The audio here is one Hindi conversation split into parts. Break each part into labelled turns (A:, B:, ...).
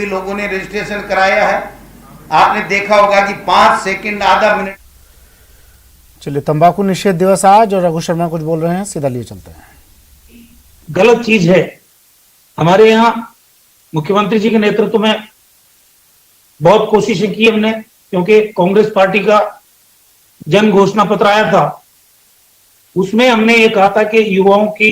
A: लोगों ने रजिस्ट्रेशन कराया है। आपने देखा होगा कि 5 सेकंड आधा मिनट।
B: चलिए, तंबाकू निषेध दिवस आज और रघु शर्मा कुछ बोल रहे हैं, सीधा लिए चलते हैं।
C: गलत चीज है। हमारे यहाँ मुख्यमंत्री जी के नेतृत्व में बहुत कोशिशें की हमने, क्योंकि कांग्रेस पार्टी का जन घोषणा पत्र आया था। उसमें हमने ये कहा था कि युवाओं की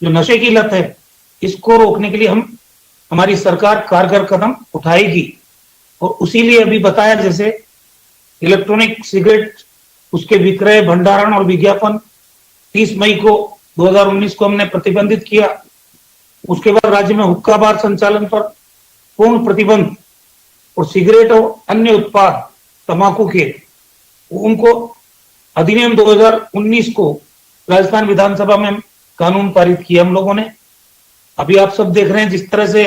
C: जो नशे की लत है, इसको रोकने के लिए हमारी सरकार कारगर कदम उठाएगी। और उसी लिए अभी बताया, जैसे इलेक्ट्रॉनिक सिगरेट, उसके विक्रय, भंडारण और विज्ञापन 30 मई को 2019 को हमने प्रतिबंधित किया। उसके बाद राज्य में हुक्का बार संचालन पर पूर्ण प्रतिबंध, और सिगरेट और अन्य उत्पाद तंबाकू के उनको अधिनियम 2019 को राजस्थान विधानसभा में कानून पारित किया हम लोगों ने। अभी आप सब देख रहे हैं जिस तरह से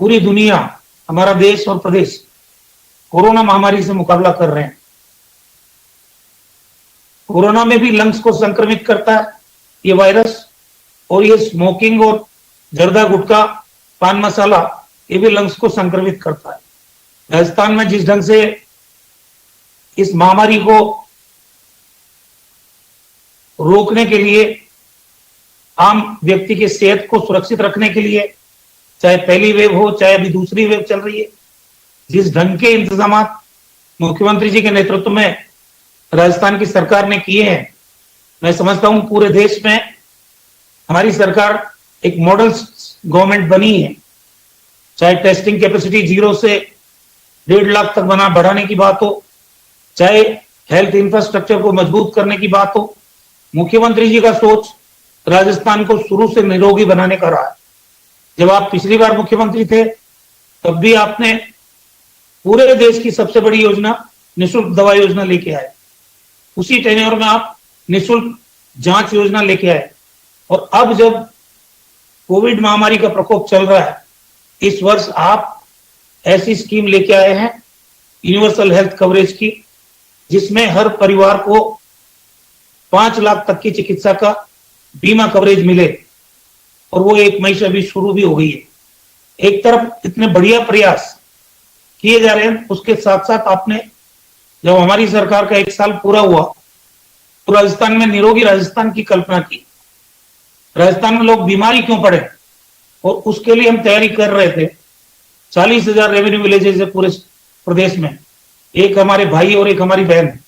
C: पूरी दुनिया, हमारा देश और प्रदेश कोरोना महामारी से मुकाबला कर रहे हैं। कोरोना में भी लंग्स को संक्रमित करता है ये वायरस, और ये स्मोकिंग और जर्दा, गुटखा, पान मसाला, ये भी लंग्स को संक्रमित करता है। राजस्थान में जिस ढंग से इस महामारी को रोकने के लिए, आम व्यक्ति की सेहत को सुरक्षित रखने के लिए, चाहे पहली वेव हो चाहे अभी दूसरी वेव चल रही है, जिस ढंग के इंतजाम मुख्यमंत्री जी के नेतृत्व में राजस्थान की सरकार ने किए हैं, मैं समझता हूं पूरे देश में हमारी सरकार एक मॉडल गवर्नमेंट बनी है। चाहे टेस्टिंग कैपेसिटी 0 से 1.5 लाख तक बढ़ाने की बात हो, चाहे हेल्थ इंफ्रास्ट्रक्चर को मजबूत करने की बात हो, मुख्यमंत्री जी का सोच राजस्थान को शुरू से निरोगी बनाने का रहा है। जब आप पिछली बार मुख्यमंत्री थे, तब भी आपने पूरे देश की सबसे बड़ी योजना निःशुल्क दवा योजना लेके आए। उसी टेन्योर में आप निःशुल्क जांच योजना लेके आए। और अब जब कोविड महामारी का प्रकोप चल रहा है, इस वर्ष आप ऐसी स्कीम लेके आए हैं यूनिवर्सल हेल्थ कवरेज की, जिसमें हर परिवार को 5 लाख तक की चिकित्सा का बीमा कवरेज मिले। और वो 1 मई से अभी शुरू भी हो गई है। एक तरफ इतने बढ़िया प्रयास किए जा रहे हैं, उसके साथ साथ आपने, जब हमारी सरकार का 1 साल पूरा हुआ, तो राजस्थान में निरोगी राजस्थान की कल्पना की। राजस्थान में लोग बीमारी क्यों पड़े, और उसके लिए हम तैयारी कर रहे थे। 40,000 रेवेन्यू विलेजेस है पूरे प्रदेश में, एक हमारे भाई और एक हमारी बहन।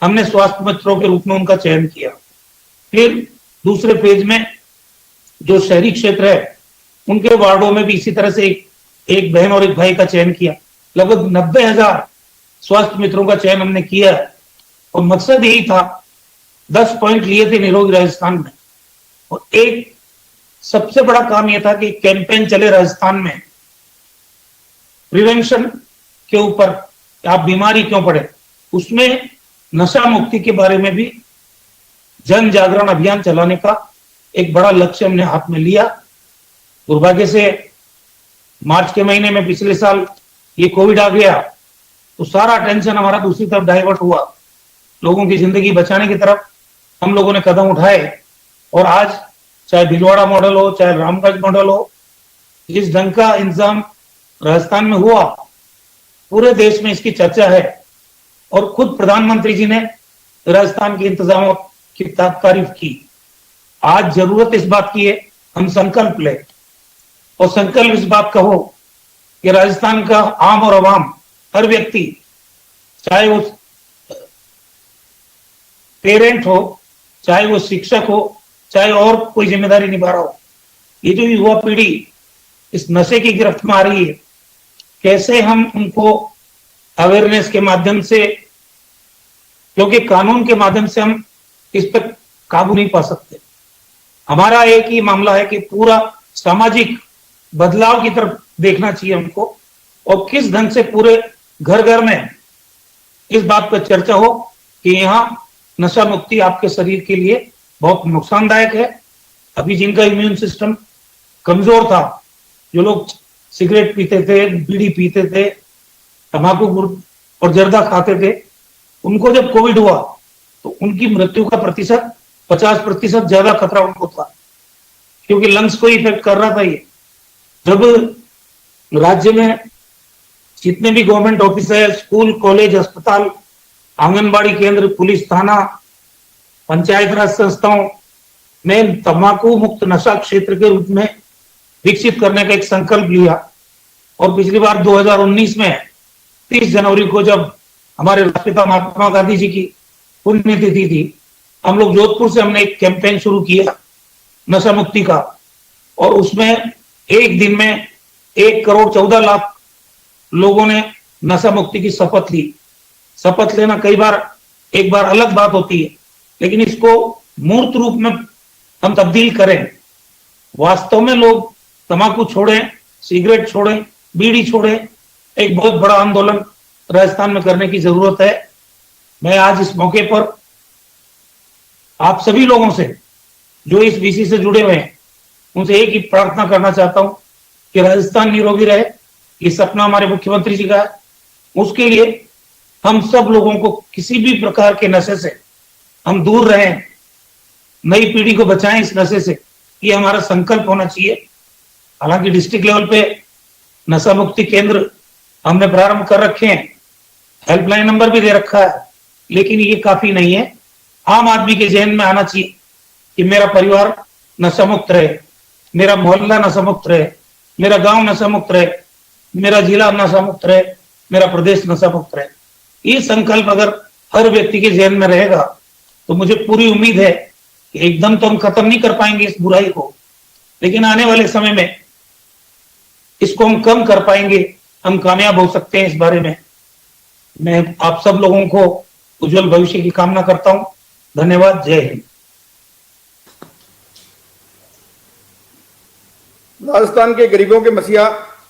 C: हमने स्वास्थ्य मित्रों के रूप में उनका चयन किया। फिर दूसरे फेज में जो शहरी क्षेत्र है, उनके वार्डों में भी इसी तरह से एक बहन और एक भाई का चयन किया। लगभग 90,000 स्वास्थ्य मित्रों का चयन हमने किया है। और मकसद यही था, 10 पॉइंट लिए थे निरोगी राजस्थान में। और एक सबसे बड़ा काम यह था कि कैंपेन चले राजस्थान में प्रिवेंशन के ऊपर, आप बीमारी क्यों पड़े, उसमें नशा मुक्ति के बारे में भी जन जागरण अभियान चलाने का एक बड़ा लक्ष्य हमने हाथ में लिया। दुर्भाग्य से मार्च के महीने में पिछले साल ये कोविड आ गया, तो सारा टेंशन हमारा दूसरी तरफ डाइवर्ट हुआ। लोगों की जिंदगी बचाने की तरफ हम लोगों ने कदम उठाए। और आज चाहे भीलवाड़ा मॉडल हो, चाहे रामगढ़ मॉडल हो, जिस ढंग का इंतजाम राजस्थान में हुआ, पूरे देश में इसकी चर्चा है। और खुद प्रधानमंत्री जी ने राजस्थान के इंतजामों की तारीफ की। आज जरूरत इस बात की है, हम संकल्प लें। और संकल्प इस बात का हो कि राजस्थान का आम और अवाम, हर व्यक्ति, चाहे वो पेरेंट हो, चाहे वो शिक्षक हो, चाहे और कोई जिम्मेदारी निभा रहा हो, ये जो युवा पीढ़ी इस नशे की गिरफ्त में आ रही है, कैसे हम उनको अवेयरनेस के माध्यम से, क्योंकि कानून के माध्यम से हम इस पर काबू नहीं पा सकते। हमारा एक ही मामला है कि पूरा सामाजिक बदलाव की तरफ देखना चाहिए हमको, और किस ढंग से पूरे घर घर में इस बात पर चर्चा हो कि यहाँ नशा मुक्ति आपके शरीर के लिए बहुत नुकसानदायक है। अभी जिनका इम्यून सिस्टम कमजोर था, जो लोग सिगरेट पीते थे, बीड़ी पीते थे, तंबाकू और जर्दा खाते थे, उनको जब कोविड हुआ तो उनकी मृत्यु का प्रतिशत 50% ज्यादा खतरा उनको था, क्योंकि लंग्स को इफेक्ट कर रहा था ये। जब राज्य में जितने भी गवर्नमेंट ऑफिस है, स्कूल, कॉलेज, अस्पताल, आंगनबाड़ी केंद्र, पुलिस थाना, पंचायत राज संस्थाओं में तंबाकू मुक्त नशा क्षेत्र के रूप में विकसित करने का एक संकल्प लिया। और पिछली बार 2019 में 30 जनवरी को जब हमारे राष्ट्रपिता महात्मा गांधी जी की पुण्यतिथि थी, हम लोग जोधपुर से हमने एक कैंपेन शुरू किया नशा मुक्ति का, और उसमें एक दिन में 1 करोड़ 14 लाख लोगों ने नशा मुक्ति की शपथ ली। शपथ लेना कई बार एक बार अलग बात होती है, लेकिन इसको मूर्त रूप में हम तब्दील करें, वास्तव में लोग तंबाकू छोड़ें, सिगरेट छोड़ें, बीड़ी छोड़ें, एक बहुत बड़ा आंदोलन राजस्थान में करने की जरूरत है। मैं आज इस मौके पर आप सभी लोगों से जो इस विषय से जुड़े हुए हैं, उनसे एक ही प्रार्थना करना चाहता हूं कि राजस्थान निरोगी रहे। ये सपना हमारे मुख्यमंत्री जी का है। उसके लिए हम सब लोगों को किसी भी प्रकार के नशे से हम दूर रहें, नई पीढ़ी को बचाएं इस नशे से, ये हमारा संकल्प होना चाहिए। हालांकि डिस्ट्रिक्ट लेवल पे नशा मुक्ति केंद्र हमने प्रारंभ कर रखे हैं, हेल्पलाइन नंबर भी दे रखा है, लेकिन ये काफी नहीं है। आम आदमी के जहन में आना चाहिए कि मेरा परिवार नशा मुक्त रहे, मेरा मोहल्ला नशा मुक्त रहे, मेरा गांव नशा मुक्त रहे, मेरा जिला नशा मुक्त रहे, मेरा प्रदेश नशा मुक्त रहे। ये संकल्प अगर हर व्यक्ति के जहन में रहेगा तो मुझे पूरी उम्मीद है कि एकदम तो हम खत्म नहीं कर पाएंगे इस बुराई को, लेकिन आने वाले समय में इसको हम कम कर पाएंगे, हम कामयाब हो सकते हैं। इस बारे में मैं आप सब लोगों को उज्जवल भविष्य की कामना करता हूं। धन्यवाद। जय हिंद।
D: राजस्थान के गरीबों के मसीहा,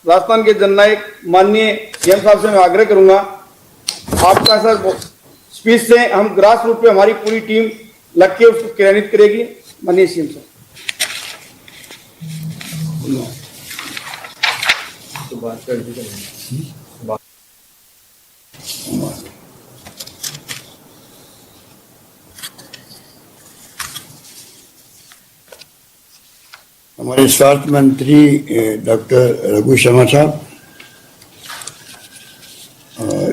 D: राजस्थान के जननायक माननीय सीएम साहब से मैं आग्रह करूंगा, आपका सर स्पीच से हम ग्रास रूट पे हमारी पूरी टीम लग के उसको क्रियान्वित करेगी। माननीय सीएम साहब।
E: हमारे स्वास्थ्य मंत्री डॉक्टर रघु शर्मा साहब,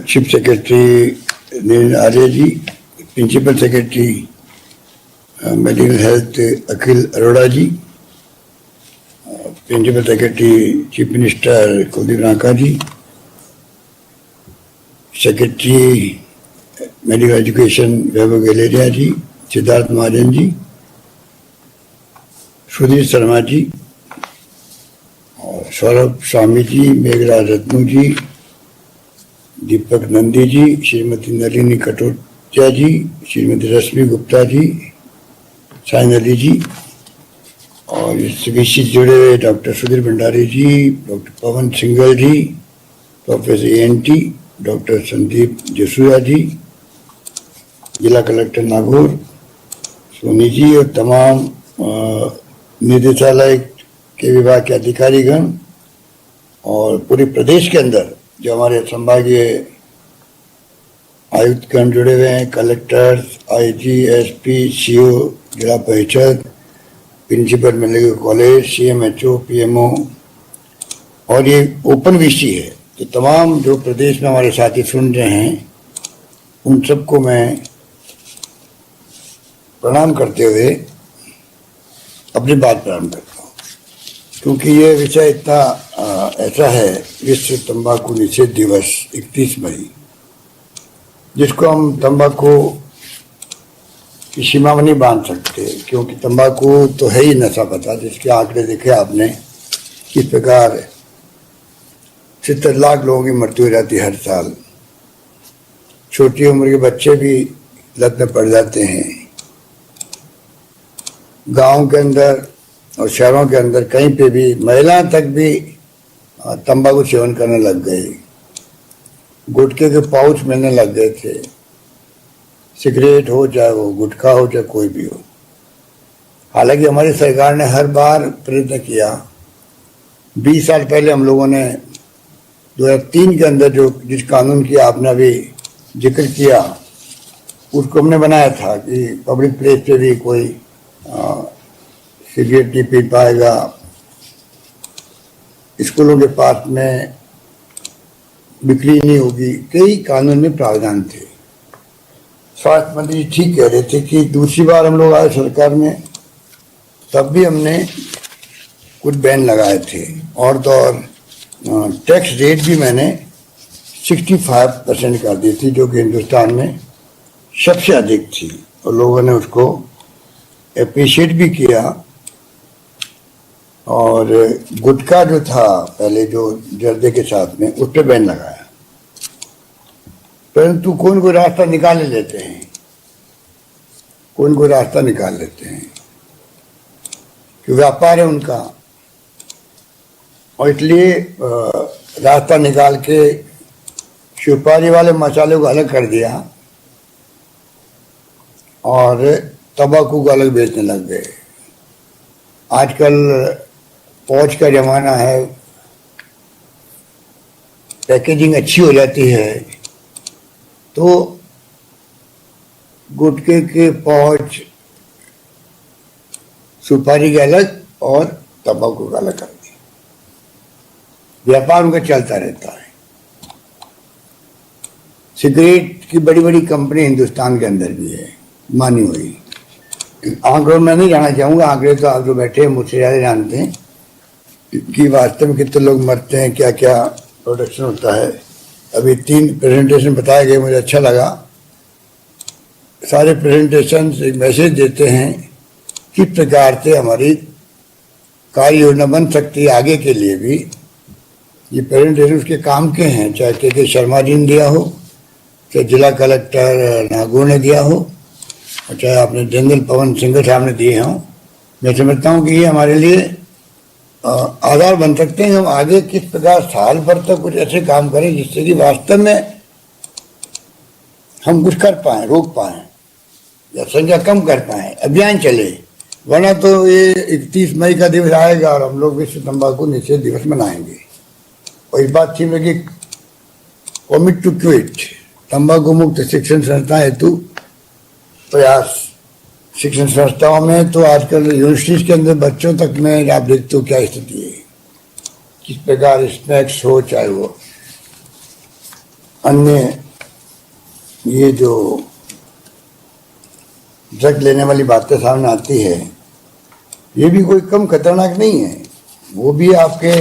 E: chief secretary Neel Arya ji, principal secretary medical health Akhil Arora ji, principal secretary chief minister Kuldeep Ranka ji, secretary medical education Vaibhav Galeriya ji, Siddharth Mahajan ji, Sudhir Sharma ji, और सौरभ स्वामी जी, मेघराज रत्नू जी, दीपक नंदी जी, श्रीमती नलिनी कटोचिया जी, श्रीमती रश्मि गुप्ता जी, साइन अली जी, और इस विषय से जुड़े हुए डॉक्टर सुधीर भंडारी जी, डॉक्टर पवन सिंघल जी, प्रोफेसर ANT डॉक्टर संदीप जसूया जी, जिला कलेक्टर नागौर सोनी जी, और तमाम निदेशालय के विभाग के अधिकारीगण, और पूरे प्रदेश के अंदर जो हमारे संभागीय आयुक्तगण जुड़े हुए हैं, कलेक्टर्स, IG, SP, CO, जिला परिषद, principal medical college, CMHO, PMO, और ये ओपन VC है, तो तमाम जो प्रदेश में हमारे साथी सुन रहे हैं उन सबको मैं प्रणाम करते हुए अपनी बात प्रारंभ करता हूँ, क्योंकि ये विषय इतना ऐसा है, विश्व तंबाकू निषेध दिवस 31 मई, जिसको हम तंबाकू की सीमा में नहीं बांध सकते, क्योंकि तंबाकू तो है ही नशा पता, जिसके आंकड़े देखे आपने किस प्रकार 70 लाख लोगों की मृत्यु हो जाती है हर साल। छोटी उम्र के बच्चे भी लत में पड़ जाते हैं। गांव के अंदर और शहरों के अंदर कहीं पे भी महिलाएं तक भी तंबाकू सेवन करने लग गई। गुटखे के पाउच मिलने लग गए थे। सिगरेट हो चाहे वो गुटखा हो चाहे कोई भी हो। हालांकि हमारी सरकार ने हर बार प्रयत्न किया। 20 साल पहले हम लोगों ने 2003 के अंदर जो जिस कानून की आपने अभी जिक्र किया, उसको हमने बनाया था कि पब्लिक प्लेस पे भी कोई सिगरेट नहीं पी पाएगा, स्कूलों के पास में बिक्री नहीं होगी, कई कानून में प्रावधान थे। स्वास्थ्य मंत्री ठीक कह रहे थे कि दूसरी बार हम लोग आए सरकार में, तब भी हमने कुछ बैन लगाए थे, और तो और टैक्स रेट भी मैंने 65% कर दी थी, जो कि हिंदुस्तान में सबसे अधिक थी, और लोगों ने उसको अप्रिशिएट भी किया। और गुटखा जो था पहले, जो जर्दे के साथ में, उस पर बैन लगाया, परंतु कौन कोई रास्ता निकाल लेते हैं, कौन कोई रास्ता निकाल लेते हैं कि व्यापार है उनका, और इसलिए रास्ता निकाल के सुपारी वाले मसाले को अलग कर दिया और तंबाकू को अलग बेचने लग गए। आजकल पहुंच का जमाना है, पैकेजिंग अच्छी हो जाती है, तो गुटखे के पाउच सुपारी का अलग और तंबाकू का अलग कर दिया। व्यापार उनका चलता रहता है। सिगरेट की बड़ी बड़ी कंपनी हिंदुस्तान के अंदर भी है, मानी हुई। आंकड़ों में नहीं जाना चाहूँगा, आंकड़े तो आप जो बैठे हैं मुझसे ज़्यादा जानते हैं कि वास्तव में कितने लोग मरते हैं, क्या क्या प्रोडक्शन होता है। अभी 3 प्रेजेंटेशन बताए गए, मुझे अच्छा लगा। सारे प्रेजेंटेशन एक मैसेज देते हैं किस प्रकार से हमारी कार्य योजना बन सकती है आगे के लिए भी। ये प्रेजेंटेशन उसके काम के हैं, चाहे के शर्मा जी ने दिया हो, चाहे जिला कलेक्टर नागौर ने दिया हो, और चाहे आपने जनरल पवन सिंह साहब ने दिए हों। मैं समझता हूँ कि ये हमारे लिए आधार बन सकते हैं। हम आगे किस प्रकार साल भर तक कुछ ऐसे काम करें जिससे कि वास्तव में हम कुछ कर पाएँ, रोक पाएँ या संख्या कम कर पाएँ, अभियान चले। वरना तो ये 31 मई का दिवस आएगा और हम लोग विश्व तंबाकू निषेध दिवस मनाएंगे। और इस बात थी में कि कमिट टू क्विट, तंबाकू मुक्त शिक्षण संस्था हेतु प्रयास। शिक्षण संस्थाओं में तो आजकल यूनिवर्सिटीज के अंदर बच्चों तक में आप देखते हो क्या स्थिति है, किस प्रकार स्नैक्स हो, चाहे वो अन्य ये जो ड्रग लेने वाली बातें सामने आती है, ये भी कोई कम खतरनाक नहीं है। वो भी आपके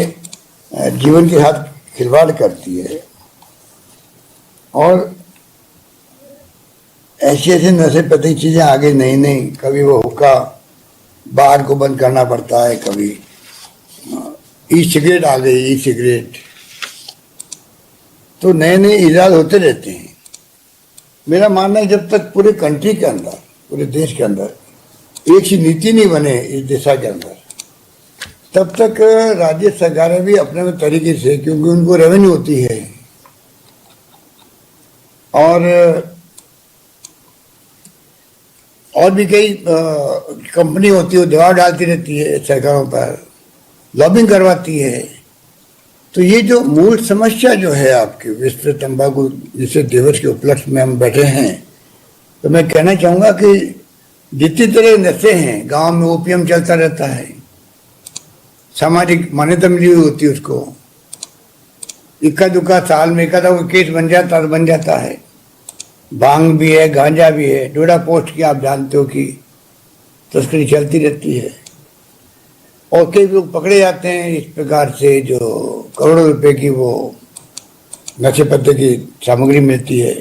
E: जीवन के साथ खिलवाड़ करती है। और ऐसी ऐसी नशे पती चीज़ें आगे नई नई, कभी वो हुक्का बार को बंद करना पड़ता है, कभी ई सिगरेट आ गई, ई सिगरेट, तो नए नए इजाद होते रहते हैं। मेरा मानना है जब तक पूरे कंट्री के अंदर, पूरे देश के अंदर एक ही नीति नहीं बने इस दिशा के अंदर, तब तक राज्य सरकारें भी अपने तरीके से, क्योंकि उनको रेवेन्यू होती है और भी कई कंपनी होती है, दबाव डालती रहती है सरकारों पर, लॉबिंग करवाती है। तो ये जो मूल समस्या जो है आपके विश्व तंबाकू निषेध दिवस के उपलक्ष्य में हम बैठे हैं, तो मैं कहना चाहूँगा कि जितनी तरह नशे हैं, गांव में ओपियम चलता रहता है, सामाजिक मान्यता मिली हुई होती है उसको, इक्का दुक्का साल में एकाधा कोई केस बन जाता है। भांग भी है, गांजा भी है, डोडा पोस्ट की आप जानते हो कि तस्करी चलती रहती है, और कई लोग पकड़े जाते हैं इस प्रकार से, जो करोड़ों रुपए की वो नशे पत्ते की सामग्री मिलती है।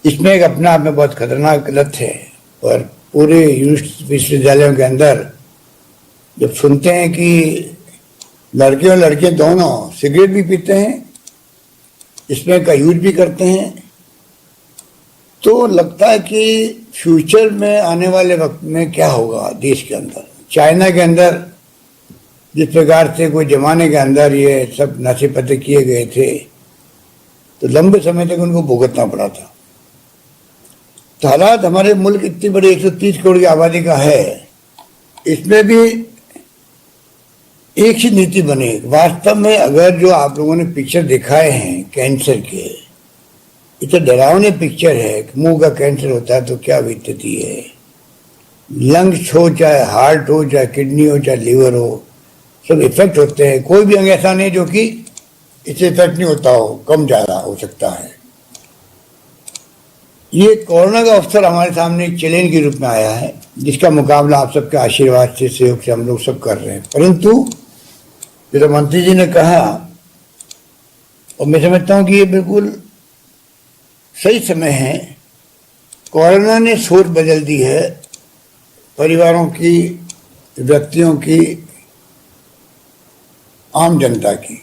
E: इसमें एक अपने आप में बहुत खतरनाक लत है। और पूरे विश्वविद्यालयों के अंदर जब सुनते हैं कि लड़के और लड़कियां दोनों सिगरेट भी पीते हैं, इसमें का यूज भी करते हैं, तो लगता है कि फ्यूचर में आने वाले वक्त में क्या होगा देश के अंदर। चाइना के अंदर जिस प्रकार से कोई जमाने के अंदर ये सब नशे पत्ते किए गए थे, तो लंबे समय तक उनको भुगतना पड़ा था। तो हालात हमारे मुल्क इतनी बड़ी 130 करोड़ की आबादी का है, इसमें भी एक ही नीति बने। वास्तव में अगर जो आप लोगों ने पिक्चर दिखाए हैं कैंसर के, इतना डरावने पिक्चर है कि मुंह का कैंसर होता है तो क्या स्थिति है। लंग्स हो, चाहे हार्ट हो, चाहे किडनी हो, चाहे लीवर हो, सब इफेक्ट होते हैं, कोई भी अंग ऐसा नहीं जो कि इससे इफेक्ट नहीं होता हो, कम ज़्यादा हो सकता है। ये कोरोना का अवसर हमारे सामने एक चैलेंज के रूप में आया है, जिसका मुकाबला आप सबके आशीर्वाद से, सहयोग से हम लोग सब कर रहे हैं। परंतु जो मंत्री जी ने कहा, और मैं समझता हूँ कि ये बिल्कुल सही समय है। कोरोना ने सोच बदल दी है परिवारों की, व्यक्तियों की, आम जनता की,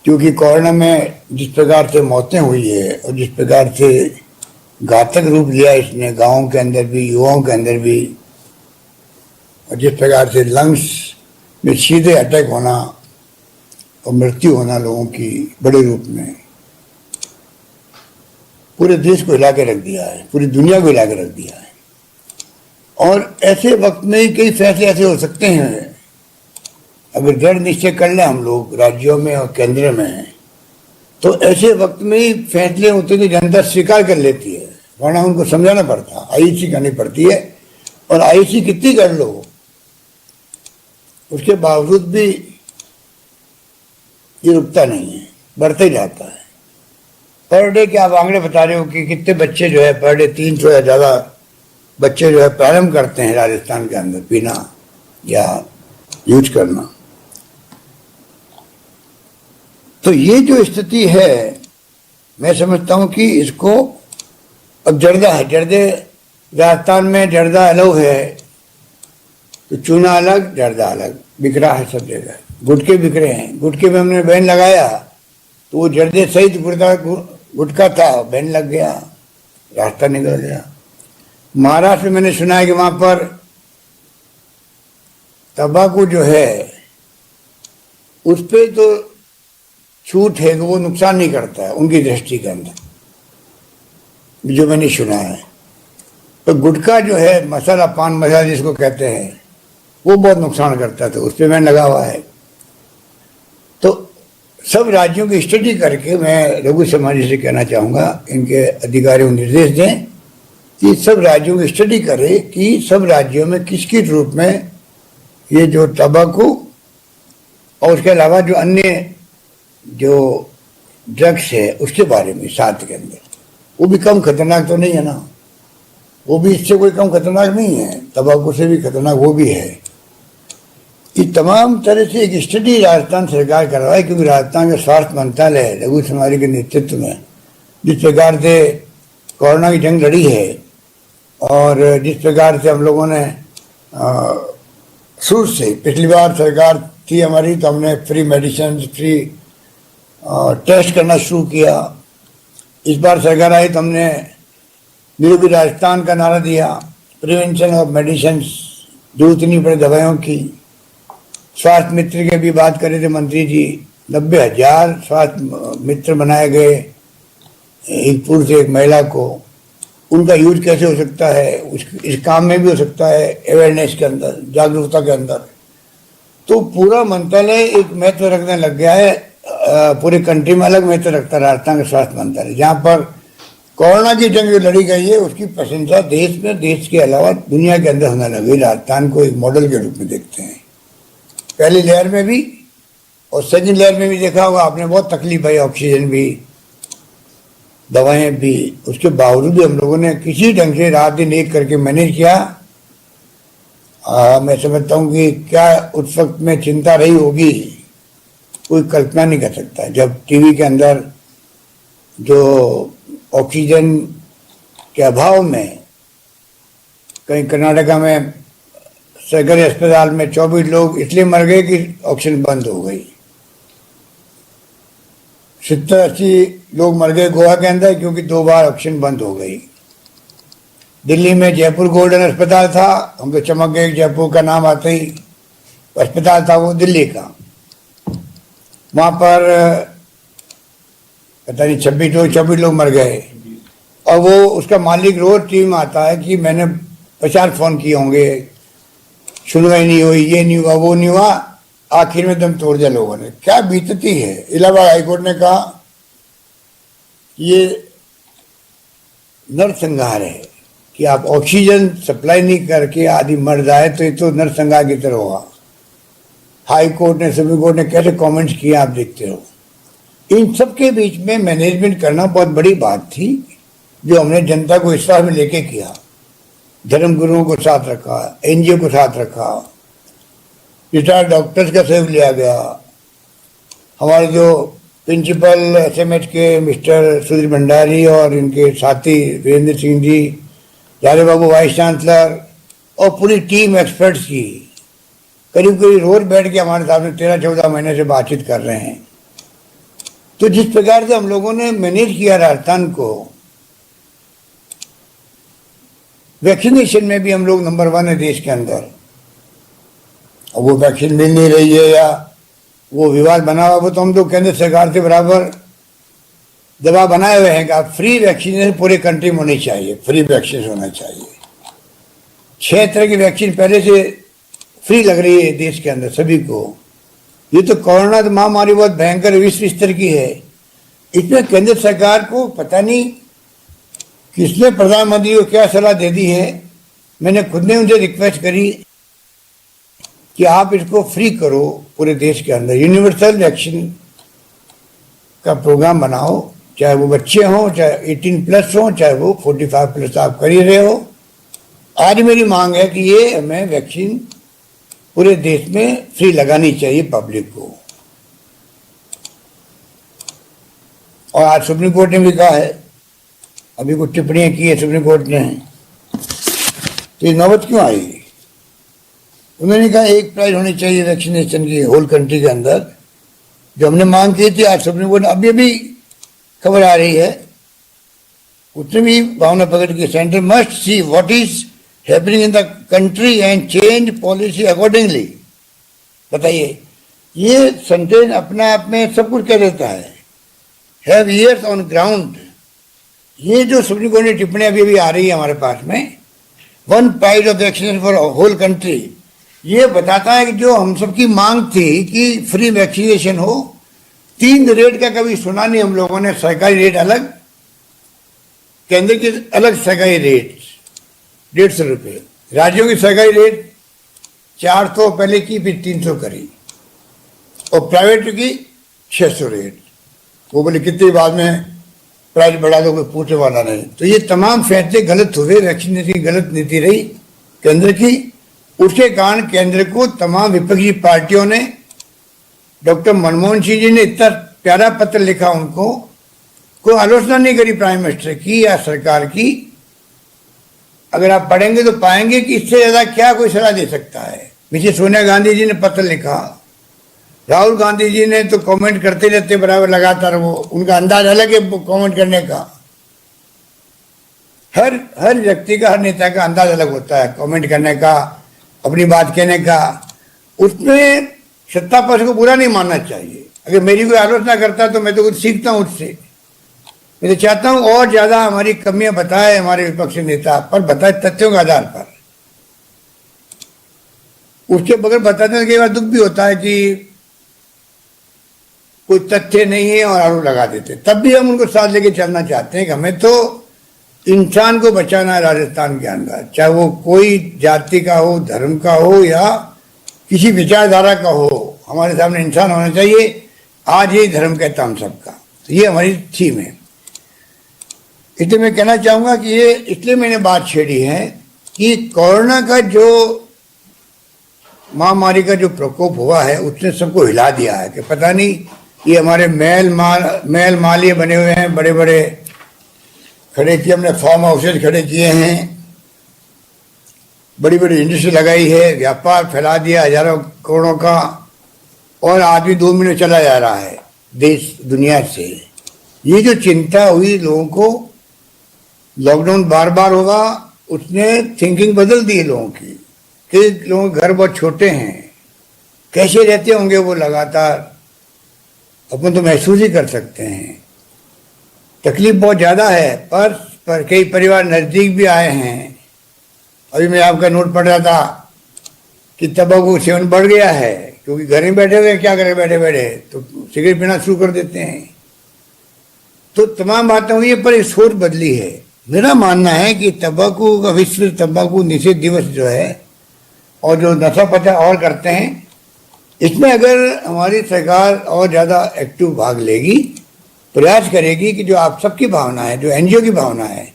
E: क्योंकि कोरोना में जिस प्रकार से मौतें हुई है और जिस प्रकार से घातक रूप लिया इसने गांवों के अंदर भी, युवाओं के अंदर भी, और जिस प्रकार से लंग्स में सीधे अटैक होना और मृत्यु होना लोगों की बड़े रूप में, पूरे देश को हिला के रख दिया है, पूरी दुनिया को हिला के रख दिया है। और ऐसे वक्त में ही कई फैसले ऐसे हो सकते हैं, अगर दृढ़ निश्चय कर लें हम लोग राज्यों में और केंद्र में, तो ऐसे वक्त में ही फैसले होते हैं कि जनता स्वीकार कर लेती है, वरना उनको समझाना पड़ता, आईसी करनी पड़ती है। और आईसी कितनी कर लो, उसके बावजूद भी ये रुकता नहीं है, बढ़ता ही जाता है। पर डे के आप आंकड़े बता रहे हो कि कितने बच्चे जो है पर डे 300 या ज़्यादा बच्चे जो है प्रारंभ करते हैं राजस्थान के अंदर पीना या यूज करना। तो ये जो स्थिति है, मैं समझता हूँ कि इसको अब जर्दा है, जर्दे राजस्थान में जर्दा अलग है, तो चूना अलग, जर्दा अलग, बिखरा है सब जगह। गुटके बिखरे हैं, गुटके में हमने बैन लगाया तो वो जर्दे सहित गुटका था, बैन लग गया, रास्ता निकल गया। महाराष्ट्र में मैंने सुना है कि वहाँ पर तंबाकू जो है उस पर तो छूट है कि वो नुकसान नहीं करता है उनकी दृष्टि के अंदर, जो मैंने सुना है। तो गुटखा जो है, मसाला, पान मसाला जिसको कहते हैं, वो बहुत नुकसान करता है, तो उस पर बैन लगा हुआ है। तो सब राज्यों की स्टडी करके मैं रघु शर्मा जी से कहना चाहूँगा, इनके अधिकारियों को निर्देश दें कि सब राज्यों की स्टडी करें कि सब राज्यों में किस किस रूप में ये जो तंबाकू और उसके अलावा जो अन्य जो ड्रग्स है उसके बारे में साथ के अंदर, वो भी कम खतरनाक तो नहीं है ना, वो भी इससे कोई कम खतरनाक नहीं है, तंबाकू से भी खतरनाक वो भी है। कि तमाम तरह से एक स्टडी राजस्थान सरकार करवाए, क्योंकि राजस्थान का स्वास्थ्य मंत्रालय रघु शर्मा के नेतृत्व में जिस प्रकार से कोरोना की जंग लड़ी है और जिस प्रकार से हम लोगों ने शुरू से, पिछली बार सरकार थी हमारी तो हमने फ्री मेडिसिन, फ्री टेस्ट करना शुरू किया। इस बार सरकार आई तो हमने निरोगी राजस्थान का नारा दिया, प्रिवेंशन ऑफ मेडिसिन, जरूरत नहीं पड़े दवाइयों की। स्वास्थ्य मित्र की भी बात करे थे मंत्री जी, 90,000 स्वास्थ्य मित्र बनाए गए, एक पुरुष एक महिला को। उनका यूज कैसे हो सकता है, इस काम में भी हो सकता है, अवेयरनेस के अंदर, जागरूकता के अंदर। तो पूरा मंत्रालय एक महत्व रखने लग गया है, पूरे कंट्री में अलग महत्व रखता है राजस्थान का स्वास्थ्य मंत्रालय। जहाँ पर कोरोना की जंग जो लड़ी गई है उसकी प्रशंसा देश में, देश के अलावा दुनिया के अंदर होने लगी। राजस्थान को एक मॉडल के रूप में देखते हैं, पहली लहर में भी और सेकंड लहर में भी देखा होगा आपने, बहुत तकलीफ आई, ऑक्सीजन भी, दवाएं भी, उसके बावजूद भी हम लोगों ने किसी ढंग से रात दिन एक करके मैनेज किया। मैं समझता हूँ कि क्या उस वक्त में चिंता रही होगी, कोई कल्पना नहीं कर सकता। जब टीवी के अंदर जो ऑक्सीजन के अभाव में कहीं कर्नाटका में सरकारी अस्पताल में 24 लोग इसलिए मर गए कि ऑक्सीजन बंद हो गई, 70-80 लोग मर गए गोवा के अंदर क्योंकि 2 बार ऑक्सीजन बंद हो गई। दिल्ली में जयपुर गोल्डन अस्पताल था, हम तो चमक गए, जयपुर का नाम आते ही अस्पताल था वो दिल्ली का। वहाँ पर पता नहीं 26 लोग मर गए, और वो उसका मालिक रोज टीवी में आता है कि मैंने 50 फोन किए होंगे, सुनवाई नहीं हुई, ये नहीं हुआ, वो नहीं हुआ, आखिर में दम तोड़ दिया लोगों ने। क्या बीतती है। इलाहाबाद हाईकोर्ट ने कहा ये नरसंहार है कि आप ऑक्सीजन सप्लाई नहीं करके आदमी मर जाए तो ये तो नरसंहार की तरह होगा। हाई कोर्ट ने, सुप्रीम कोर्ट ने कैसे कमेंट्स किए आप देखते हो। इन सब के बीच में मैनेजमेंट करना बहुत बड़ी बात थी, जो हमने जनता को विश्वास में लेके किया। धर्मगुरुओं को साथ रखा, एनजीओ को साथ रखा, रिटायर्ड डॉक्टर्स का सहयोग लिया गया। हमारे जो प्रिंसिपल एसएमएच के मिस्टर सुधीर भंडारी और इनके साथी वीरेंद्र सिंह जी, जाले बाबू वाइस चांसलर और पूरी टीम एक्सपर्ट्स की करीब करीब रोज बैठ के हमारे सामने 13-14 महीने से बातचीत कर रहे हैं। तो जिस प्रकार से हम लोगों ने मैनेज किया राजस्थान को, वैक्सीनेशन में भी हम लोग नंबर 1 है देश के अंदर। अब वो वैक्सीन मिल नहीं रही है या वो विवाद बना हुआ, वो तो हम लोग केंद्र सरकार से बराबर दबाव बनाए हुए हैं कि आप फ्री वैक्सीनेशन पूरे कंट्री में होनी चाहिए, फ्री वैक्सीन होना चाहिए। 6 तरह की वैक्सीन पहले से फ्री लग रही है देश के अंदर सभी को। ये तो कोरोना महामारी बहुत भयंकर विश्व स्तर की है। इसमें केंद्र सरकार को पता नहीं किसने प्रधानमंत्री को क्या सलाह दे दी है। मैंने खुद ने उनसे रिक्वेस्ट करी कि आप इसको फ्री करो पूरे देश के अंदर, यूनिवर्सल वैक्सीन का प्रोग्राम बनाओ, चाहे वो बच्चे हों, चाहे 18+ हों, चाहे वो 45+ आप कर ही रहे हो। आज मेरी मांग है कि ये हमें वैक्सीन पूरे देश में फ्री लगानी चाहिए पब्लिक को। और आज सुप्रीम कोर्ट ने भी कहा है, अभी कुछ टिप्पणियां की है सुप्रीम कोर्ट ने, तो ये नौबत क्यों आई? उन्होंने कहा एक प्राइस होनी चाहिए वैक्सीनेशन की होल कंट्री के अंदर, जो हमने मांग की थी। आज सुप्रीम कोर्ट अभी अभी खबर आ रही है, उसने भी भावना पकड़ की, centre must see what is happening in the country and change policy accordingly. बताइए, ये सेंटेंस अपने आप में सब कुछ कह देता है। Have years on ground. ये जो सुप्रीम कोर्ट की टिप्पणी अभी अभी आ रही है हमारे पास में, 1 price of vaccination for whole country, ये बताता है कि जो हम सबकी मांग थी कि फ्री वैक्सीनेशन हो। 3 रेट का कभी सुना नहीं हम लोगों ने, सरकारी रेट अलग, केंद्र के अलग सरकारी रेट 150 रुपये, राज्यों की सरकारी रेट 400 पहले की, फिर 300 करी, और प्राइवेट की 600 रेट। वो बोले कितनी बाद में प्राइस बढ़ा दो, कोई पूछने वाला नहीं। तो ये तमाम फैसले गलत हुए, वैक्सीनेशन की गलत नीति रही केंद्र की। उसके कारण केंद्र को तमाम विपक्षी पार्टियों ने, डॉक्टर मनमोहन सिंह जी ने इतना प्यारा पत्र लिखा उनको, कोई आलोचना नहीं करी प्राइम मिनिस्टर की या सरकार की। अगर आप पढ़ेंगे तो पाएंगे कि इससे ज्यादा क्या कोई सलाह दे सकता है। मिसेस सोनिया गांधी जी ने पत्र लिखा, राहुल गांधी जी ने तो कमेंट करते रहते बराबर लगातार, वो उनका अंदाज अलग है कमेंट करने का। हर व्यक्ति का, हर नेता का अंदाज अलग होता है कमेंट करने का, अपनी बात कहने का। उसमें सत्ता पक्ष को बुरा नहीं मानना चाहिए। अगर मेरी कोई आलोचना करता है तो मैं तो कुछ सीखता हूँ उससे। मैं तो चाहता हूँ और ज्यादा हमारी कमियां बताए हमारे विपक्षी नेता, पर बताए तथ्यों के आधार पर। उसके बगैर बताते हैं, कई बार दुख भी होता है कि कोई तथ्य नहीं है और आरोप लगा देते, तब भी हम उनको साथ लेके चलना चाहते हैं कि हमें तो इंसान को बचाना है राजस्थान के अंदर, चाहे वो कोई जाति का हो, धर्म का हो या किसी विचारधारा का हो। हमारे सामने इंसान होना चाहिए। आज यही धर्म कहता हम सबका, तो ये हमारी थीम है। इसलिए मैं कहना चाहूंगा कि ये इसलिए मैंने बात छेड़ी है कि कोरोना का जो महामारी का जो प्रकोप हुआ है उसने सबको हिला दिया है कि पता नहीं, ये हमारे महल मालिये बने हुए हैं, बड़े बड़े खड़े किए, हमने फार्म हाउसेज खड़े किए हैं, बड़ी बड़ी इंडस्ट्री लगाई है, व्यापार फैला दिया हजारों करोड़ों का, और आदमी 2 मिनट चला जा रहा है देश दुनिया से। ये जो चिंता हुई लोगों को, लॉकडाउन बार बार होगा, उसने थिंकिंग बदल दी लोगों की कि लोगों के घर बहुत छोटे हैं, कैसे रहते होंगे वो लगातार, अपन तो महसूस ही कर सकते हैं। तकलीफ बहुत ज़्यादा है, पर कई परिवार नज़दीक भी आए हैं। अभी मैं आपका नोट पढ़ रहा था कि तंबाकू सेवन बढ़ गया है, क्योंकि घर में बैठे हुए क्या करें, बैठे बैठे तो सिगरेट पीना शुरू कर देते हैं। तो तमाम बातें हुई है, पर एक सोच बदली है। मेरा मानना है कि तंबाकू का विश्व तंबाकू निषेध दिवस जो है, और जो नशा पचा और करते हैं इसमें अगर हमारी सरकार और ज़्यादा एक्टिव भाग लेगी, प्रयास करेगी कि जो आप सबकी भावना है, जो एनजीओ की भावना है,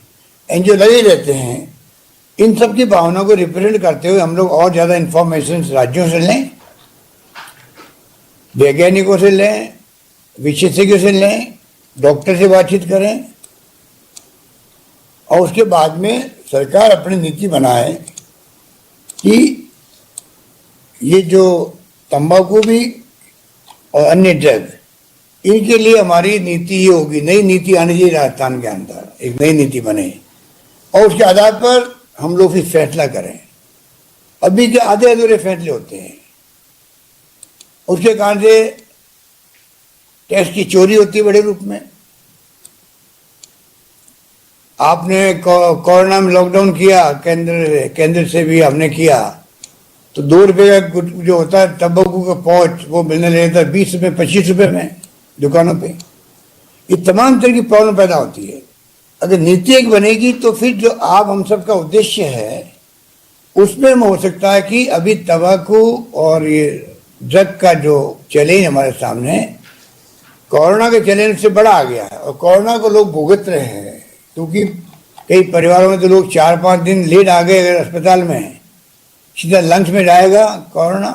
E: एनजीओ लगे रहते हैं, इन सब की भावनाओं को रिप्रेजेंट करते हुए हम लोग और ज़्यादा इंफॉर्मेशन राज्यों से लें, वैज्ञानिकों से लें, विशेषज्ञों से लें, डॉक्टर से बातचीत करें और उसके बाद में सरकार अपनी नीति बनाए कि ये जो तंबाकू भी और अन्य ड्रग, इनके लिए हमारी नीति ये होगी, नई नीति आनी चाहिए राजस्थान के अंदर, एक नई नीति बने और उसके आधार पर हम लोग फिर फैसला करें। अभी के आधे अधूरे फैसले होते हैं, उसके कारण से टैक्स की चोरी होती है बड़े रूप में। आपने कोरोना में लॉकडाउन किया, केंद्र से भी हमने किया, तो 2 रुपये का जो होता है तंबाकू का पाउच वो मिलने लगता है 20 रुपये 25 रुपये में दुकानों पे। ये तमाम तरह की प्रॉब्लम पैदा होती है। अगर नीति एक बनेगी तो फिर जो आप हम सब का उद्देश्य है उसमें हो सकता है कि अभी तंबाकू और ये ड्रग का जो चैलेंज हमारे सामने कोरोना के चैलेंज से बड़ा आ गया है और कोरोना को लोग भुगत रहे हैं, क्योंकि कई परिवारों में तो लोग 4-5 दिन लेट आ गए अगर अस्पताल में, सीधा लंग्स में जाएगा कोरोना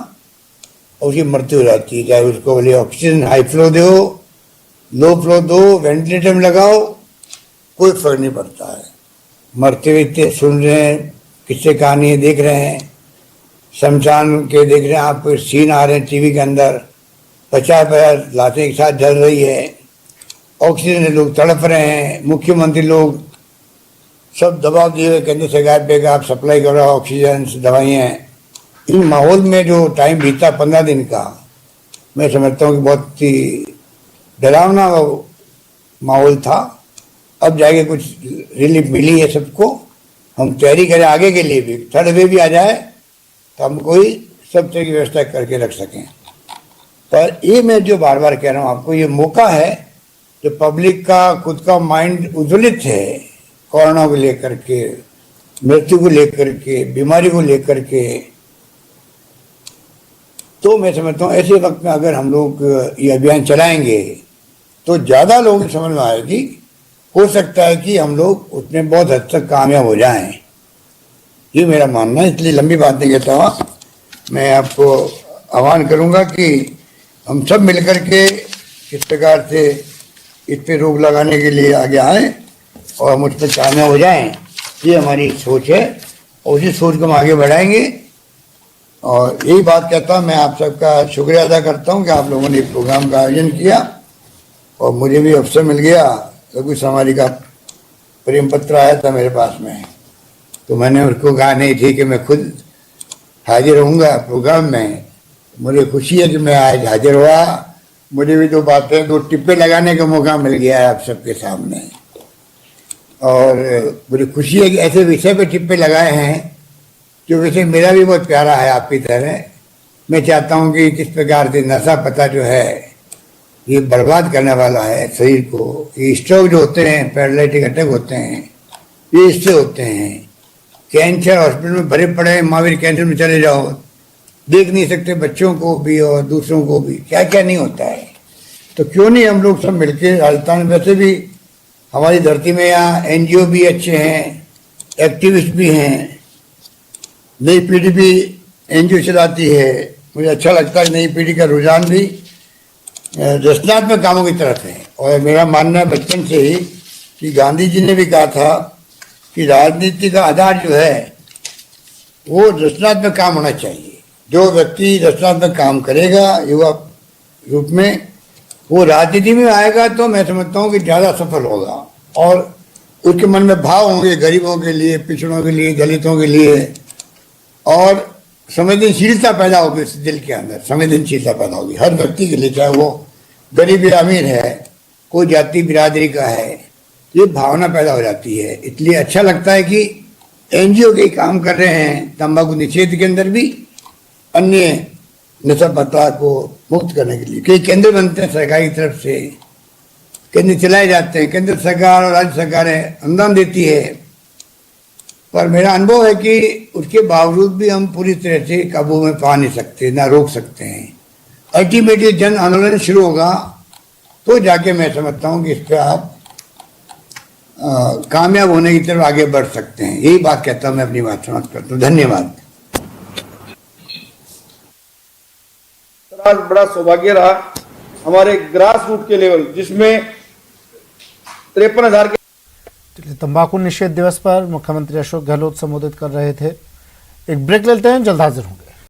E: और उसकी मृत्यु हो जाती है। चाहे उसको बोले ऑक्सीजन हाई फ्लो दो, लो फ्लो दो, वेंटिलेटर में लगाओ, कोई फर्क नहीं पड़ता है। मरते हुए इतने सुन रहे हैं, किस्से कहानी देख रहे हैं, शमशान के देख रहे हैं, आपको सीन आ रहे हैं टीवी के अंदर, 50-50 लाशें एक साथ जल रही है, ऑक्सीजन से लोग तड़प रहे हैं, मुख्यमंत्री लोग सब दबाव दिए हुए केंद्र सरकार पे आप सप्लाई करो ऑक्सीजन दवाइयाँ। इन माहौल में जो टाइम बीता 15 दिन का, मैं समझता हूँ कि बहुत ही डरावना माहौल था। अब जाके कुछ रिलीफ मिली है सबको, हम तैयारी करें आगे के लिए भी, थर्ड वेव भी आ जाए तो हम कोई सब तरह की व्यवस्था करके रख सकें। पर ये मैं जो बार बार कह रहा हूँ आपको, ये मौका है जो पब्लिक का खुद का माइंड उज्ज्वलित है कोरोना को लेकर के, मृत्यु को लेकर के, बीमारी को लेकर के, तो मैं समझता हूँ ऐसे वक्त में अगर हम लोग ये अभियान चलाएंगे तो ज़्यादा लोगों की समझ में आएगी। हो सकता है कि हम लोग उसमें बहुत हद तक कामयाब हो जाएं, ये मेरा मानना है। इसलिए लंबी बात नहीं कहता हुआ मैं आपको आह्वान करूंगा कि हम सब मिलकर के किस प्रकार से इस पर रोक लगाने के लिए आगे आएँ और हम उस पर कामयाब हो जाएं, ये हमारी सोच है और उसी सोच को हम आगे बढ़ाएंगे। और यही बात कहता हूँ, मैं आप सबका शुक्रिया अदा करता हूँ कि आप लोगों ने प्रोग्राम का आयोजन किया और मुझे भी अवसर मिल गया। लघु समारी का प्रेम पत्र आया था मेरे पास में, तो मैंने उसको कहा नहीं ठीक है मैं खुद हाजिर रहूँगा प्रोग्राम में। मुझे खुशी है कि मैं आज हाजिर हुआ, मुझे भी 2 बातें 2 टिप्पे लगाने का मौका मिल गया है आप सबके सामने। और मुझे खुशी है कि ऐसे विषय पे टिप्पे लगाए हैं जो विषय मेरा भी बहुत प्यारा है आपकी तरह। मैं चाहता हूँ कि किस प्रकार से नशा पता जो है ये बर्बाद करने वाला है शरीर को। ये स्ट्रोक जो होते हैं, पैरालिटिक अटैक होते हैं, ये इससे होते हैं। कैंसर हॉस्पिटल में भरे पड़े हैं, महावीर कैंसर में चले जाओ, देख नहीं सकते बच्चों को भी और दूसरों को भी, क्या क्या नहीं होता है। तो क्यों नहीं हम लोग सब मिलके राजस्थान, वैसे भी हमारी धरती में यहाँ एनजीओ भी अच्छे हैं, एक्टिविस्ट भी हैं, नई पीढ़ी भी एनजीओ चलाती है। मुझे अच्छा लगता है नई पीढ़ी का रुझान भी रचनात्मक कामों की तरफ है। और मेरा मानना है बचपन से ही कि गांधी जी ने भी कहा था कि राजनीति का आधार जो है वो रचनात्मक काम होना चाहिए। जो व्यक्ति रचनात्मक काम करेगा युवा रूप में, वो राजनीति में आएगा तो मैं समझता हूँ कि ज़्यादा सफल होगा और उसके मन में भाव होंगे गरीबों के लिए, पिछड़ों के लिए, दलितों के लिए, और संवेदनशीलता पैदा होगी इस दिल के अंदर, संवेदनशीलता पैदा होगी हर व्यक्ति के लिए, चाहे वो गरीब या अमीर है, कोई जाति बिरादरी का है, ये भावना पैदा हो जाती है। इसलिए अच्छा लगता है कि एनजीओ के काम कर रहे हैं तंबाकू निषेध के अंदर भी, अन्य नशा पता को मुक्त करने के लिए। कई केंद्र बनते हैं सरकार की तरफ से, केंद्र चलाए जाते हैं, केंद्र सरकार और राज्य सरकारें अनुदान देती है, पर मेरा अनुभव है कि उसके बावजूद भी हम पूरी तरह से काबू में पा नहीं सकते, ना रोक सकते हैं। अल्टीमेटली जन आंदोलन शुरू होगा तो जाके मैं समझता हूँ कि इस पर आप कामयाब होने की तरफ आगे बढ़ सकते हैं। यही बात कहता हूँ, मैं अपनी बात समाप्त करता हूँ। धन्यवाद।
D: आज बड़ा सौभाग्य रहा हमारे ग्रास रूट के लेवल, जिसमें 53,000 के
B: चलिए, तंबाकू निषेध दिवस पर मुख्यमंत्री अशोक गहलोत संबोधित कर रहे थे। एक ब्रेक लेते हैं, जल्द हाजिर होंगे।